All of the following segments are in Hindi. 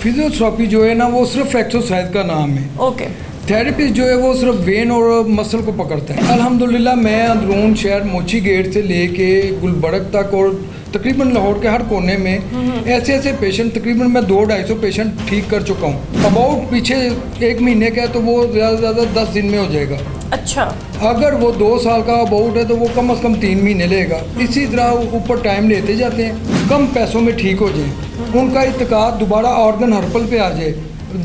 फिजियोथेरेपी जो है ना वो सिर्फ एक्सरसाइज का नाम है। ओके। थेरेपिस्ट जो है वो सिर्फ वेन और मसल को पकड़ता है। अल्हम्दुलिल्लाह मैं अंदरून शहर मोची गेट से लेके गुलबर्ग तक और तकरीबन लाहौर के हर कोने में ऐसे ऐसे पेशेंट तकरीबन मैं 200-250 पेशेंट ठीक कर चुका हूँ। अबाउट पीछे 1 महीने का है तो वो ज़्यादा से ज़्यादा 10 दिन में हो जाएगा। अच्छा। अगर वो 2 साल का अबाउट है तो वो कम से कम 3 महीने लेगा। इसी तरह ऊपर टाइम लेते जाते हैं, कम पैसों में ठीक हो जाए। उनका इत्तेकाद दोबारा ऑर्गन हर्पल पे आ जाए,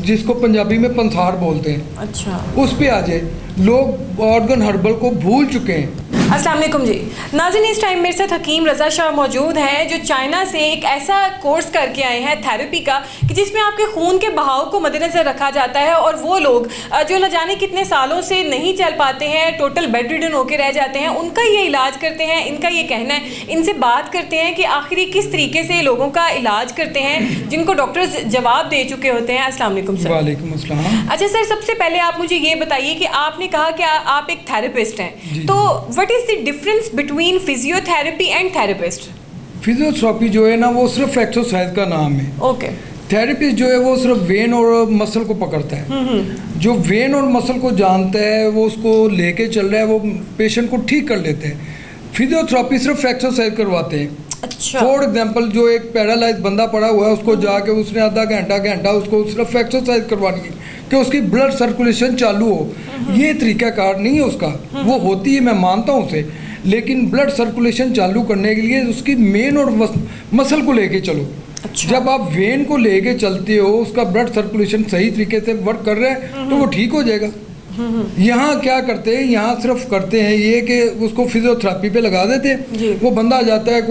जिसको पंजाबी में पंसार बोलते हैं। अच्छा। उस पे आ जाए। लोग ऑर्गन हर्बल को भूल चुके हैं। अस्सलाम वालेकुम जी नाज़रीन, इस टाइम मेरे साथ हकीम रज़ा शाह मौजूद हैं जो चाइना से एक ऐसा कोर्स करके आए हैं थेरेपी का कि जिसमें आपके खून के बहाव को मद्देनज़र रखा जाता है और वो लोग जो न जाने कितने सालों से नहीं चल पाते हैं, टोटल बेड रिडन होकर रह जाते हैं, उनका ये इलाज करते हैं। इनका ये कहना है, इनसे बात करते हैं कि आखिर किस तरीके से लोगों का इलाज करते हैं जिनको डॉक्टर्स जवाब दे चुके होते हैं। अस्सलाम वालेकुम सर। वालेकुम अस्सलाम। अच्छा सर, सबसे पहले आप मुझे ये बताइए कि आपने कहा कि आप एक थेरेपिस्ट हैं, तो what is the difference between physiotherapy and therapist? Physiotherapy जो है ना वो सिर्फ एक्सरसाइज का नाम है। ओके। थेरेपिस्ट जो है वो सिर्फ वेन और मसल को पकड़ता है। जो वेन और मसल को जानता है वो उसको लेके चल रहा है, वो पेशेंट को ठीक कर लेते हैं। फिजियोथेरेपी सिर्फ एक्सरसाइज करवाते हैं। अच्छा। फॉर एग्जाम्पल जो एक पैरालाइज बंदा पड़ा हुआ है उसको जाके उसने आधा घंटा उसको सिर्फ एक्सरसाइज करवानी है कि उसकी ब्लड सर्कुलेशन चालू हो। ये तरीकाकार नहीं है उसका, वो होती है, मैं मानता हूँ उसे, लेकिन ब्लड सर्कुलेशन चालू करने के लिए उसकी मेन और मसल को लेके चलो। अच्छा। जब आप वेन को लेके चलते हो, उसका ब्लड सर्कुलेशन सही तरीके से वर्क कर रहा है तो वो ठीक हो जाएगा। यहाँ क्या करते हैं, यहाँ सिर्फ करते हैं ये कि उसको फिजियोथेरेपी पे लगा देते हैं। वो बंदा आ जाता है,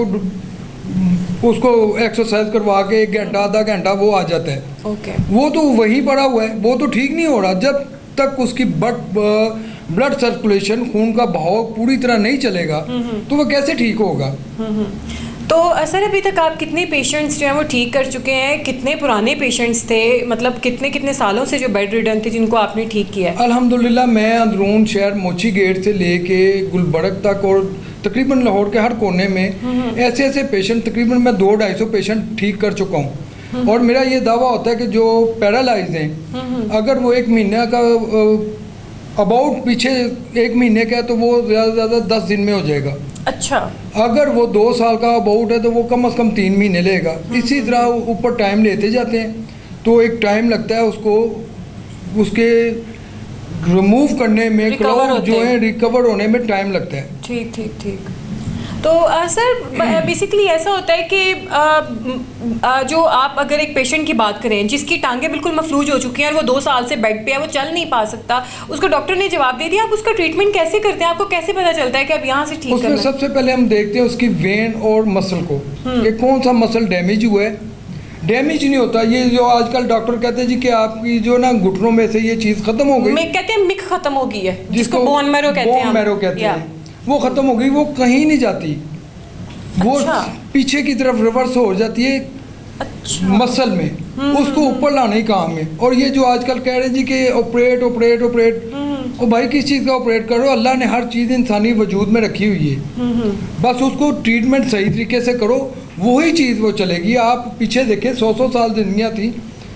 उसको एक्सरसाइज करवा के 1 घंटा आधा घंटा वो आ जाता है। ओके। वो तो वहीं पड़ा हुआ है, वो तो ठीक नहीं हो रहा। जब तक उसकी ब्लड सर्कुलेशन, खून का बहाव पूरी तरह नहीं चलेगा तो वो कैसे ठीक होगा। तो सर अभी तक आप कितने पेशेंट्स जो हैं वो ठीक कर चुके हैं? कितने पुराने पेशेंट्स थे, मतलब कितने सालों से जो बेड रिडन थे जिनको आपने ठीक किया है? अल्हम्दुलिल्लाह मैं अंदरून शहर मोची गेट से लेके गुलबर्ग तक और तकरीबन लाहौर के हर कोने में ऐसे ऐसे पेशेंट तकरीबन मैं 200-250 पेशेंट ठीक कर चुका हूँ। और मेरा ये दावा होता है कि जो पैरालाइज हैं, अगर वो 1 महीने का अबाउट पीछे 1 महीने का है तो वो ज़्यादा से ज़्यादा 10 दिन में हो जाएगा। अच्छा। अगर वो 2 साल का अबाउट है तो वो कम से कम 3 महीने लेगा। इसी तरह ऊपर टाइम लेते जाते हैं तो एक टाइम लगता है उसको, उसके रिमूव करने में, क्राउड जो है रिकवर होने में टाइम लगता है। ठीक ठीक ठीक। तो सर बेसिकली ऐसा होता है कि जो आप अगर एक पेशेंट की बात करें जिसकी टांगें बिल्कुल मफलूज हो चुकी हैं और वो 2 साल से बेड पे है, वो चल नहीं पा सकता, उसको डॉक्टर ने जवाब दे दिया, आप उसका ट्रीटमेंट कैसे करते हैं? आपको कैसे पता चलता है कि अब यहाँ से ठीक करना है? उसमें सबसे पहले हम देखते हैं उसकी वेन और मसल को कि कौन सा मसल डैमेज हुआ है। डैमेज नहीं होता, ये जो आजकल डॉक्टर कहते हैं जी कि आपकी जो ना घुटनों में से ये चीज़ खत्म हो गई, कहते हैं मिक खत्म हो गई है, जिसको बोन मैरो कहते हैं, वो खत्म हो गई, वो कहीं नहीं जाती, वो पीछे की तरफ रिवर्स हो जाती है। अच्छा। मसल में उसको ऊपर लाने ही काम है। और ये जो आजकल कह रहे हैं जी कि ऑपरेट ऑपरेट ऑपरेट, और भाई किस चीज़ का ऑपरेट करो? अल्लाह ने हर चीज़ इंसानी वजूद में रखी हुई है, बस उसको ट्रीटमेंट सही तरीके से करो, वही चीज़ वो चलेगी। आप पीछे देखें 100 साल दुनिया थी,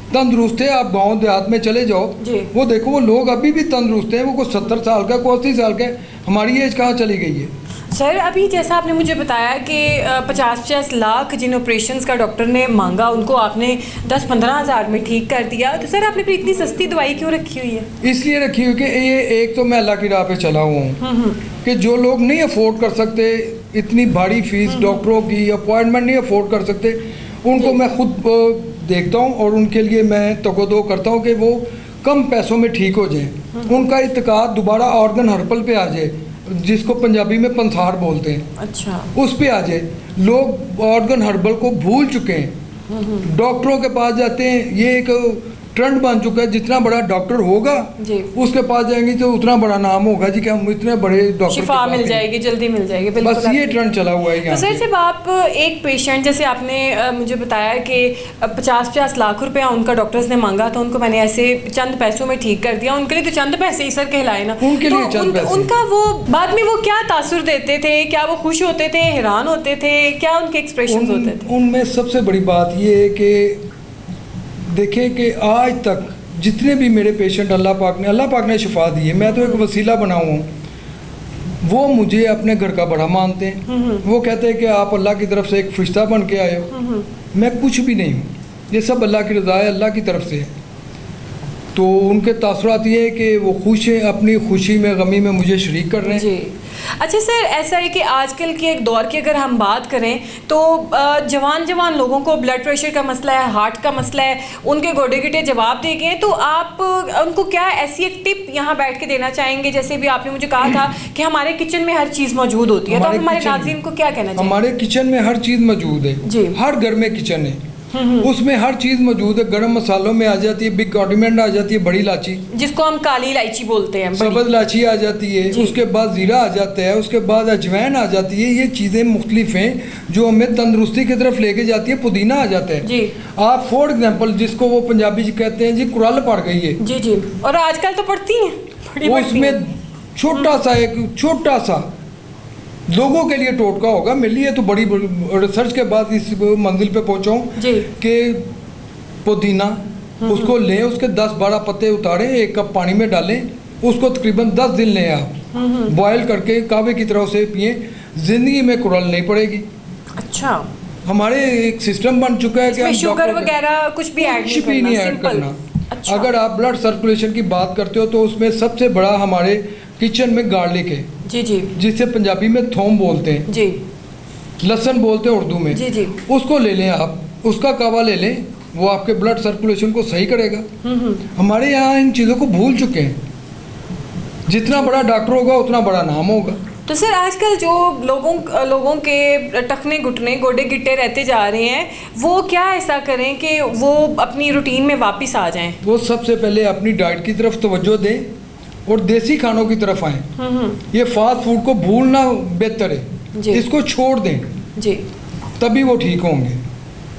तंदुरुस्त थे। आप गांव देहात में चले जाओ, वो देखो वो लोग अभी भी तंदुरुस्त हैं। वो कोई 70 साल का, कोई 80 साल का, हमारी एज कहाँ चली गई है? सर अभी जैसा आपने मुझे बताया कि 50-50 लाख जिन ऑपरेशंस का डॉक्टर ने मांगा उनको आपने 10-15 हज़ार में ठीक कर दिया, तो सर आपने फिर इतनी सस्ती दवाई क्यों रखी हुई है? इसलिए रखी हुई कि ये एक तो मैं अल्लाह की राह पे चला हुआ हूँ कि जो लोग नहीं अफोर्ड कर सकते इतनी भारी फीस, डॉक्टरों की अपॉइंटमेंट नहीं अफोर्ड कर सकते, उनको मैं खुद देखता हूँ और उनके लिए मैं तगोदो करता हूँ कि वो कम पैसों में ठीक हो जाएँ। उनका इत्तेकाद दोबारा ऑर्गन हर्पल पे आ जाए, जिसको पंजाबी में पंसार बोलते हैं। अच्छा। उस पे आ जाए। लोग ऑर्गन हर्बल को भूल चुके हैं, डॉक्टरों के पास जाते हैं, ये एक ट्रेंड बन चुका है। जितना बड़ा डॉक्टर होगा उसके पास जाएंगे तो उतना बड़ा नाम होगा जी कि हम इतने बड़े डॉक्टर, शिफा मिल जाएगी, जल्दी मिल जाएगी। बस ये ट्रेंड चला हुआ है यहाँ। तो सर जब आप एक पेशेंट, जैसे आपने मुझे बताया कि 50-50 लाख रुपया उनका डॉक्टर्स ने मांगा था, उनको मैंने ऐसे चंद पैसों में ठीक कर दिया, उनके लिए तो चंद पैसे ही सर कहलाए ना, उनके लिए चंद पैसे। उनका वो बाद में वो क्या तासुर देते थे? क्या वो खुश होते थे, हैरान होते थे? क्या उनके एक्सप्रेशन होते थे? उनमें सबसे बड़ी बात ये है कि देखें कि आज तक जितने भी मेरे पेशेंट अल्लाह पाक ने शिफा दी है, मैं तो एक वसीला बना हुआ हूँ, वो मुझे अपने घर का बड़ा मानते हैं। वो कहते हैं कि आप अल्लाह की तरफ से एक फरिश्ता बन के आए हो। मैं कुछ भी नहीं हूँ, ये सब अल्लाह की रज़ा है, अल्लाह की तरफ से है। तो उनके तासुरात ये है कि वो खुश हैं, अपनी खुशी में गमी में मुझे शरीक कर रहे हैं। जी। अच्छा सर, ऐसा है कि आजकल के एक दौर की अगर हम बात करें तो जवान लोगों को ब्लड प्रेशर का मसला है, हार्ट का मसला है, उनके गोडे गिटे जवाब दे गए, तो आप उनको क्या ऐसी एक टिप यहाँ बैठ के देना चाहेंगे? जैसे भी आपने मुझे कहा था कि हमारे किचन में हर चीज़ मौजूद होती है, तो आप हमारे नाज़रीन को क्या कहना चाहिए? हमारे किचन में हर चीज़ मौजूद है जी। हर घर में किचन है, उसमें हर चीज़ मौजूद है। गरम मसालों में आ जाती है बिग कॉर्डिमेंट, आ जाती है बड़ी इलायची, जिसको हम काली इलायची बोलते हैं, सब्ज़ इलायची आ जाती है, उसके बाद ज़ीरा आ जाता है, उसके बाद अजवाइन आ जाती है। ये चीज़ें मुख्तलिफ हैं जो हमें तंदुरुस्ती की तरफ लेके जाती है। पुदीना आ जाता है। जी। आप फॉर एग्जाम्पल, जिसको वो पंजाबी जी कहते हैं जी कुरल पड़ गई है, जी जी, और आजकल तो पड़ती हैं, बड़ी वो पड़ती हैं। उसमें छोटा सा लोगों के लिए टोटका होगा। मेरे लिए तो बड़ी रिसर्च के बाद इस मंजिल पे पहुंचा हूँ जी। कि पुदीना उसको लें, उसके 10-12 पत्ते उतारें, 1 कप पानी में डालें, उसको तकरीबन 10 दिन लें आप, बॉयल करके कावे की तरह से पिए, ज़िंदगी में कुरल नहीं पड़ेगी। अच्छा, हमारे एक सिस्टम बन चुका है कि हम शुगर वगैरह कुछ भी ऐड नहीं ऐड करना। अच्छा। अगर आप ब्लड सर्कुलेशन की बात करते हो तो उसमें सबसे बड़ा हमारे किचन में गार्लिक है। जी जी, जिसे पंजाबी में थोम बोलते हैं, जी, लहसुन बोलते हैं उर्दू में। जी जी। उसको ले लें आप, उसका कावा ले लें, वो आपके ब्लड सर्कुलेशन को सही करेगा। हमारे यहाँ इन चीज़ों को भूल चुके हैं। जितना बड़ा डॉक्टर होगा उतना बड़ा नाम होगा। तो सर आजकल जो लोगों के टखने घुटने गोडे गिट्टे रहते जा रहे हैं, वो क्या ऐसा करें कि वो अपनी रूटीन में वापस आ जाएं? वो सबसे पहले अपनी डाइट की तरफ तवज्जो दें और देसी खानों की तरफ आएँ। ये फास्ट फूड को भूलना बेहतर है, इसको छोड़ दें जी, तभी वो ठीक होंगे।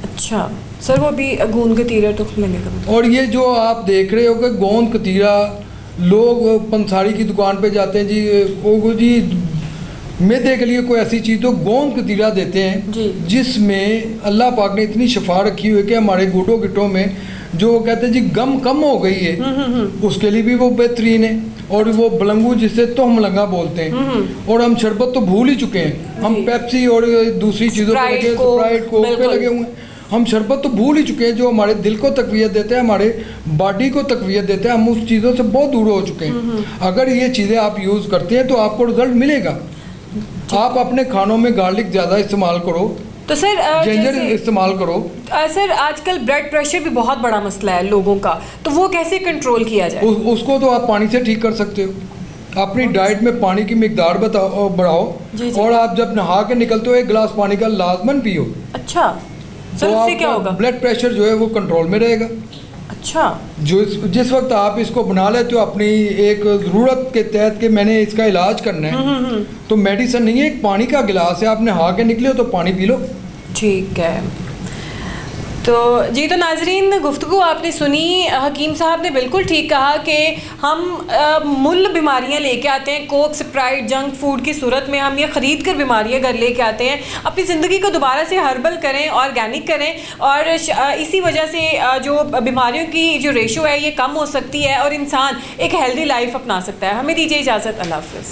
अच्छा सर, वो भी गोंद कतीरा तो लेने का। और ये जो आप देख रहे हो कि गोंद कतीरा, लोग पंसारी की दुकान पे जाते हैं जी, वो जी मैदे के लिए कोई ऐसी चीज़ तो गोंद कतीरा देते हैं जिसमें अल्लाह पाक ने इतनी शफा रखी हुई है कि हमारे गोडों गिटों में जो वो कहते हैं जी गम कम हो गई है, उसके लिए भी वो बेहतरीन है। और वो बलंगू जिसे तो हम लंगा बोलते हैं। और हम शरबत तो भूल ही चुके हैं, हम पेप्सी और दूसरी चीज़ों पे लगे, स्प्राइट कोक पे लगे हुए हैं। हम शरबत तो भूल ही चुके हैं जो हमारे दिल को तकवीयत देते हैं, हमारे बॉडी को तकवीयत देते हैं। हम उस चीज़ों से बहुत दूर हो चुके हैं। अगर ये चीज़ें आप यूज़ करते हैं तो आपको रिजल्ट मिलेगा। आप अपने खानों में गार्लिक ज़्यादा इस्तेमाल करो, तो सर जिंजर इस्तेमाल करो। सर आजकल ब्लड प्रेशर भी बहुत बड़ा मसला है लोगों का, तो वो कैसे कंट्रोल किया जाए? उसको तो आप पानी से ठीक कर सकते हो। अपनी डाइट में पानी की मिकदार बढ़ाओ। और आप जब नहा के निकलते हो 1 गिलास पानी का लाजमन पियो। अच्छा सर, तो उससे क्या होगा? ब्लड प्रेशर जो है वो कंट्रोल में रहेगा। अच्छा, जिस वक्त आप इसको बना लेते हो अपनी एक ज़रूरत के तहत कि मैंने इसका इलाज करना है, तो मेडिसिन नहीं है, एक पानी का गिलास है, आप नहा के निकले हो तो पानी पी लो। ठीक है। तो जी, तो नाजरीन गुफ्तगू आपने सुनी। हकीम साहब ने बिल्कुल ठीक कहा कि हम मुल बीमारियां लेके आते हैं, कोक स्प्राइट जंक फूड की सूरत में हम ये ख़रीद कर बीमारियां घर लेके आते हैं। अपनी ज़िंदगी को दोबारा से हर्बल करें, ऑर्गेनिक करें, और इसी वजह से जो बीमारियों की जो रेशो है ये कम हो सकती है और इंसान एक हेल्दी लाइफ अपना सकता है। हमें दीजिए इजाज़त। अल्लाह हाफ़िज़।